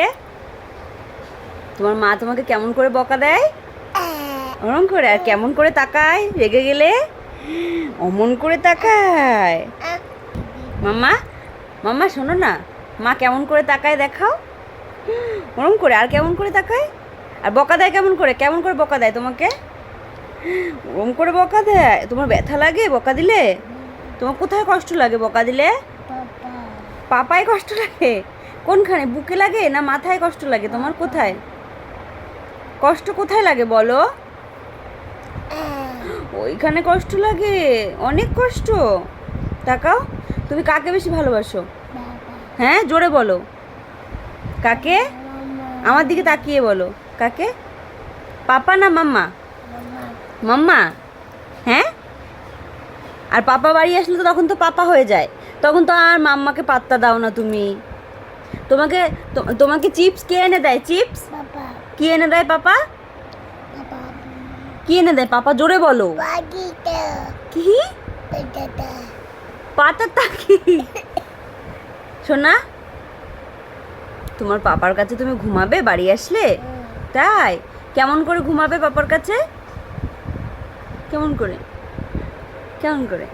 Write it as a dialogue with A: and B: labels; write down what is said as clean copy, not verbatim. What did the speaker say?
A: এ, তোমার মা তোমাকে কেমন করে বকা দেয়? ওরম করে? আর কেমন করে তাকায় রেগে গেলে? অমন করে তাকায়। মাম্মা, মাম্মা শোনো না, মা কেমন করে তাকায় দেখাও। ওরম করে? আর কেমন করে তাকায়? আর বকা দেয় কেমন করে? কেমন করে বকা দেয় তোমাকে? ওরম করে বকা দেয়? তোমার ব্যথা লাগে বকা দিলে? তোমার কোথায় কষ্ট লাগে বকা দিলে? পাপায় কষ্ট লাগে? কোনখানে? বুকে লাগে না মাথায় কষ্ট লাগে? তোমার কোথায় কষ্ট? কোথায় লাগে বলো? ওইখানে কষ্ট লাগে, অনেক কষ্ট। তাকাও। তুমি কাকে বেশি ভালোবাসো? হ্যাঁ, জোরে বলো। কাকে? আমার দিকে তাকিয়ে বলো। কাকে? পাপা না মাম্মা? মাম্মা। হ্যাঁ, আর পাপা বাড়ি আসলে তো তখন তো পাপা হয়ে যায়, তখন তো আর মাম্মাকে পাত্তা দাও না তুমি। তোমাকে তোমাকে চিপস কে এনে দেয়? চিপস কি এনে দেয় পাপা? কি এনে দেয় পাপা? জোরে বলো। কি পাতাটা কি? শোনা, তোমার পাপার কাছে তুমি ঘুমাবে বাড়ি আসলে? তাই? কেমন করে ঘুমাবে পাপার কাছে? কেমন করে? কেমন করে?